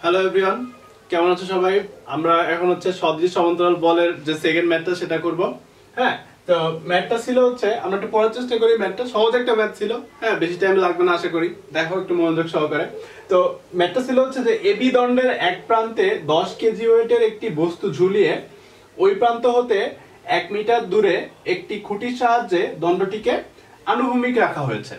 Hello everyone, কেমন আছো সবাই? আমরা এখন হচ্ছে সদৃশ সমান্তরাল বলের যে সেকেন্ড ম্যাথটা সেটা করব। হ্যাঁ, তো ম্যাথটা ছিল হচ্ছে আমরা একটু পড়ার চেষ্টা করি। ম্যাথটা সহজ একটা ম্যাথ ছিল, হ্যাঁ, বেশি টাইম লাগবে না আশা করি। দেখো একটু মনোযোগ সহকারে। তো ম্যাথটা ছিল হচ্ছে যে এবি দণ্ডের এক প্রান্তে 10 কেজি ওয়েটের একটি বস্তু ঝুলিয়ে ওই প্রান্ত হতে 1 মিটার দূরে একটি খুঁটির সাহায্যে দণ্ডটিকে আনুভূমিক রাখা হয়েছে।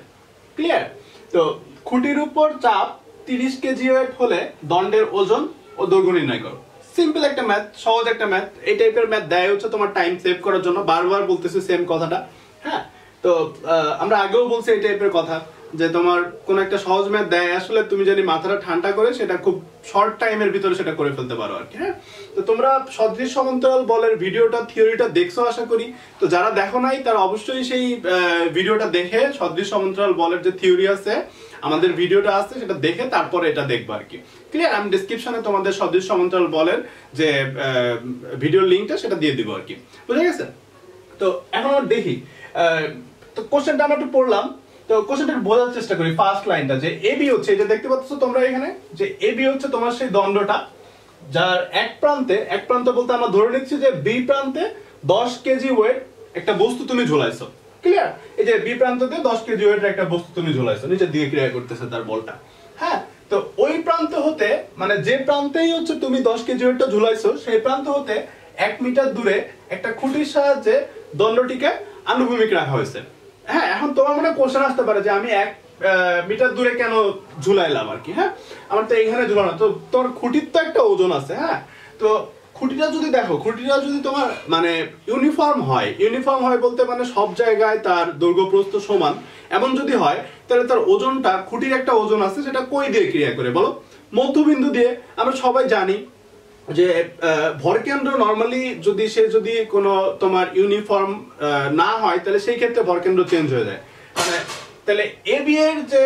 ক্লিয়ার? তো খুঁটির উপর চাপ 30 কেজি ওয়েট হলে দণ্ডের ওজন ও দৈর্ঘ্য নির্ণয় করো। সিম্পল একটা ম্যাথ, সহজ একটা ম্যাথ। এই টাইপের ম্যাথ দেয় হচ্ছে তোমার টাইম সেভ করার জন্য। বারবার বলতেছি সেম কথাটা। হ্যাঁ, তো আমরা আগেও বলছি এই টাইপের কথা যে তোমার কোন একটা সহজ ম্যাথ দেয়, আসলে তুমি যদি মাথাটা ঠান্ডা করে সেটা খুব শর্ট টাইমের ভিতরে সেটা করে ফেলতে পারো আর কি। হ্যাঁ, তো তোমরা সদৃশ সমান্তরাল বলের ভিডিওটা থিওরিটা দেখছো আশা করি। তো যারা দেখো নাই তারা অবশ্যই সেই ভিডিওটা দেখে সদৃশ সমান্তরাল বলের যে থিওরি আছে আমাদের ভিডিওটা আছে সেটা দেখে তারপরে এটা দেখবো আর কি। ক্লিয়ার? আমি ডেসক্রিপশনে তোমাদের সদৃশ সমান্তরাল বলের যে ভিডিওর লিংকটা সেটা দিয়ে দিব আর কি। বুঝা গেছে? তো এখন আমরা দেখি, তো কোশ্চেনটা আমরা একটু পড়লাম। তো কোশ্চেনটা বোঝার চেষ্টা করি। ফার্স্ট লাইনটা যে এবি হচ্ছে, এটা দেখতে পাচ্ছ তোমরা এখানে যে এবি হচ্ছে তোমার সেই দণ্ডটা যার এক প্রান্ত বলতে আমরা ধরে নিচ্ছি যে বি প্রান্তে 10 কেজি ওয়েট একটা বস্তু তুমি ঝুলাইছো। ক্লিয়ার? এই যে বি প্রান্ততে 10 কেজি ওয়েটের একটা বস্তু তুমি ঝুলাইছো, নিচের দিকে ক্রিয়া করতেছে তার বলটা। হ্যাঁ, তো ওই প্রান্ত হতে মানে যে প্রান্তেই হচ্ছে তুমি 10 কেজি ওয়েটটা ঝুলাইছো সেই প্রান্ত হতে 1 মিটার দূরে একটা খুঁটির সাহায্যে দণ্ডটিকে আনুভূমিক রাখা হয়েছে। হ্যাঁ, এখন তোমার মনে কোশ্চেন আসতে পারে যে আমি 1 মিটার দূরে কেন ঝুলাইলাম আর কি। হ্যাঁ, আমার তো এখানে ঝুলানো, তো তোর খুঁটির তো একটা ওজন আছে। হ্যাঁ, তো খুঁটিটা যদি দেখো, খুঁটিটা যদি তোমার মানে ইউনিফর্ম হয় বলতে মানে সব জায়গায় তার দৈর্ঘ্য প্রস্থ সমান এমন যদি হয়, তাহলে তার ওজনটা, খুঁটির একটা ওজন আছে সেটা কই দিয়ে ক্রিয়া করে বলো? মধ্যবিন্দু দিয়ে। আমরা সবাই জানি যে ভরকেন্দ্র নরমালি যদি কোনো তোমার ইউনিফর্ম না হয় তাহলে সেই ক্ষেত্রে ভরকেন্দ্র চেঞ্জ হয়ে যায়। মানে তাহলে এবি এর যে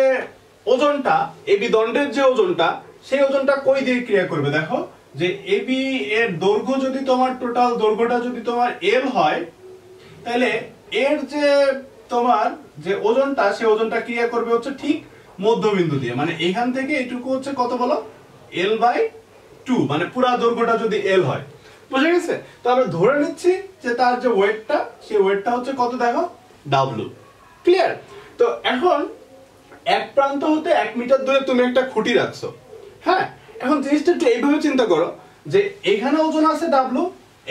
ওজনটা, এবি দণ্ডের যে ওজনটা, সেই ওজনটা কই দিয়ে ক্রিয়া করবে? দেখো যে এবি এর দৈর্ঘ্য যদি তোমার টোটাল দৈর্ঘ্যটা যদি তোমার এল হয়, তাহলে এর যে তোমার যে ওজনটা, সেই ওজনটা ক্রিয়া করবে হচ্ছে ঠিক মধ্যবিন্দু দিয়ে। মানে এখান থেকে এটুকু হচ্ছে কত বলো? L/2, মানে পুরা দৈর্ঘ্যটা যদি L হয়। বুঝা গেছে? তো আমরা ধরে নিচ্ছি যে তার যে ওয়েটটা, সেই ওয়েটটা হচ্ছে কত দেখো? W। ক্লিয়ার? তো এখন এক প্রান্ত হতে 1 মিটার দূরে তুমি একটা খুঁটি রাখছো। হ্যাঁ, এখন জিনিসটা একটু এইভাবে চিন্তা করো যে এখানে ওজন আছে W,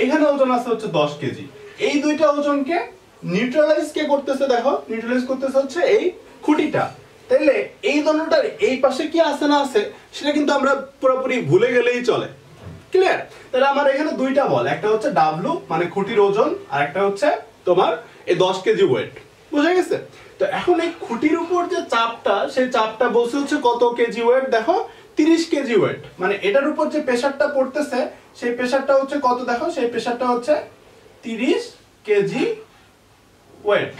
এখানে ওজন আছে হচ্ছে 10 কেজি। এই দুইটা ওজনকে নিউট্রালাইজ কে করতেছে? দেখো, নিউট্রালাইজ করতেছে হচ্ছে এই খুঁটিটা। তাইলে এই দণ্ডটার এই পাশে কি আছে না আছে সেটা কিন্তু আমরা পুরোপুরি ভুলে গেলেই চলে। ক্লিয়ার? তাহলে আমার এখানে দুইটা বল, একটা হচ্ছে W মানে খুঁটির ওজন, আর একটা হচ্ছে তোমার এই 10 কেজি ওয়েট। বুঝা গেছে? তো এখন এই খুঁটির উপর যে চাপটা, সেই চাপটা বলছে হচ্ছে কত কেজি ওয়েট? দেখো 30 কেজি ওয়েট। মানে এটার উপর যে প্রেসারটা পড়তেছে সেই প্রেসারটা হচ্ছে কত? দেখো সেই প্রেসারটা হচ্ছে 30 কেজি ওয়েট।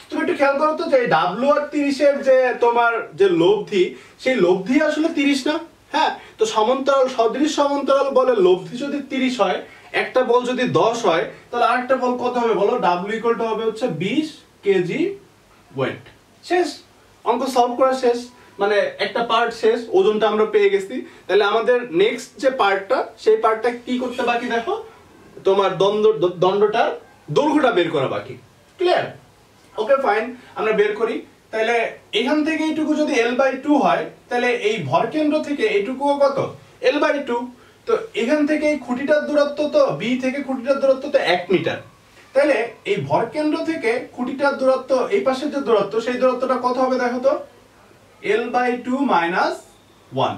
তুমি একটু খেয়াল করো তো যে W আর 30 এর যে তোমার যে লব্ধি, সেই লব্ধি আসলে 30 না? হ্যাঁ, তো সমান্তরাল সদৃশ সমান্তরাল বলের লব্ধি যদি 30 হয়, একটা বল যদি 10 হয়, তাহলে আরেকটা বল কত হবে বলো? W ইকুয়াল টু হবে হচ্ছে 20 কেজি ওয়েট। শেষ, অঙ্ক সলভ করা শেষ, মানে একটা পার্ট শেষ, ওজনটা আমরা পেয়ে গেছি। তাহলে আমাদের নেক্সট যে পার্টটা, সেই পার্টটা কি করতে বাকি? দেখো তোমার দণ্ডটার দৈর্ঘ্যটা বের করা বাকি। ক্লিয়ার? ওকে, ফাইন, আমরা বের করি। তাহলে এখান থেকে এইটুকু যদি L/2 হয়, তাহলে এই ভরকেন্দ্র থেকে এইটুকুও কত? L/2। তো এখান থেকে এই খুঁটিটার দূরত্ব, তো বি থেকে খুঁটিটার দূরত্ব তো 1 মিটার। তাহলে এই ভরকেন্দ্র থেকে খুঁটিটার দূরত্ব, এই পাশের যে দূরত্ব, সেই দূরত্বটা কত হবে দেখো তো? L/2 - 1।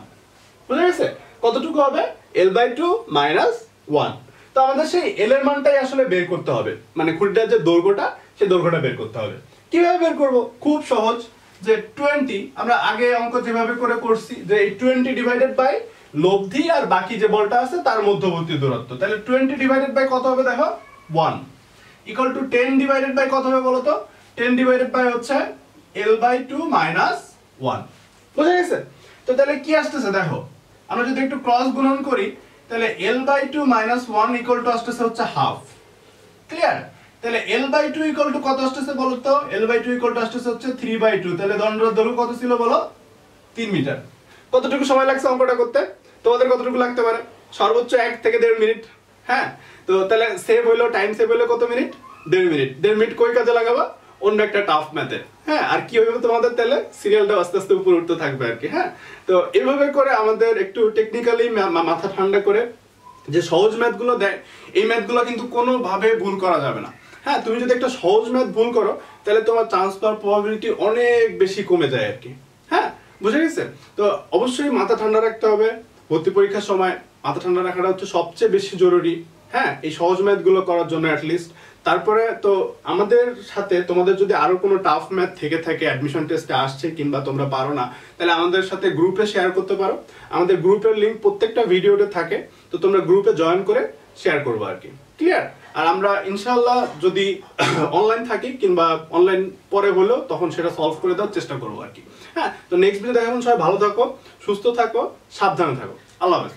বুঝা গেছে? কতটুকু হবে? L/2 - 1। তো আমাদের সেই L এর মানটাই আসলে বের করতে হবে, মানে খুঁটিটার যে দৈর্ঘ্যটা, সেই দৈর্ঘ্যটা বের করতে হবে। কিভাবে বের করব? খুব সহজ, যে 20, আমরা আগে অঙ্ক যেভাবে করে করছি যে এই 20 ডিভাইডেড বাই লব্ধি আর বাকি যে বলটা আছে তার মধ্যবর্তী দূরত্ব। তাহলে 20 ডিভাইডেড বাই কত হবে দেখো? 1 ইকুয়াল টু 10 ডিভাইডেড বাই কত হবে বলো তো? 10 ডিভাইডেড বাই হচ্ছে L/2 - 1। বুঝা গেছে? তো তাহলে কি আসতেছে দেখো, আমরা যদি একটু ক্রস গুণন করি, তাহলে L/2 - 1 ইকুয়াল টু আসতেছে হচ্ছে হাফ। ক্লিয়ার? তাহলে L/2 ইকুয়াল টু কত আসতেছে বলো তো? L/2 ইকুয়াল টু আসতেছে হচ্ছে 3/2। তাহলে দণ্ডের দৈর্ঘ্য কত ছিল বলো? 3 মিটার। কতটুকু সময় লাগছে অঙ্কটা করতে? তোমাদের কতটুকু লাগতে পারে? সর্বোচ্চ 1 থেকে 1.5 মিনিট। হ্যাঁ, তো তাহলে সেভ হইলো, টাইম সেভ হইলো কত মিনিট? 1.5 মিনিট। 1.5 মিনিট কই কাজে লাগাবা? অন্য একটা টাফ ম্যাথে। হ্যাঁ, আর কি হবে তোমাদের তাহলে সিরিয়ালটা আস্তে আস্তে উপরে উঠতে থাকবে আর কি। হ্যাঁ, তো এইভাবে করে আমাদের একটু টেকনিক্যালি মাথা ঠান্ডা করে যে সহজ ম্যাথগুলো দেয়, এই ম্যাথগুলো কিন্তু কোনোভাবে ভুল করা যাবে না। হ্যাঁ, তুমি যদি একটা সহজ ম্যাথ ভুল করো তাহলে তোমার চান্স পাওয়ার প্রবাবিলিটি অনেক বেশি কমে যায় আর কি। হ্যাঁ, বুঝে গেছে? তো অবশ্যই মাথা ঠান্ডা রাখতে হবে। ভর্তি পরীক্ষার সময় মাথা ঠান্ডা রাখাটা হচ্ছে সবচেয়ে বেশি জরুরি। হ্যাঁ, এই সহজ ম্যাথগুলো করার জন্য অ্যাটলিস্ট। তারপরে তো আমাদের সাথে তোমাদের যদি আরো কোনো টাফ ম্যাথ থেকে থাকে, অ্যাডমিশন টেস্টে আসছে কিংবা তোমরা পারো না, তাহলে আমাদের সাথে গ্রুপে শেয়ার করতে পারো। আমাদের গ্রুপের লিংক প্রত্যেকটা ভিডিওতে থাকে, তো তোমরা গ্রুপে জয়েন করে শেয়ার করবো আর কি। ক্লিয়ার? আর আমরা ইনশাআল্লাহ যদি অনলাইন থাকি কিংবা অনলাইন পরে হলেও তখন সেটা সলভ করে দেওয়ার চেষ্টা করবো আর কি। হ্যাঁ, তো নেক্সট ভিডিও দেখা, সবাই ভালো থাকো, সুস্থ থাকো, সাবধানে থাকো। আল্লাহ হাফেজ।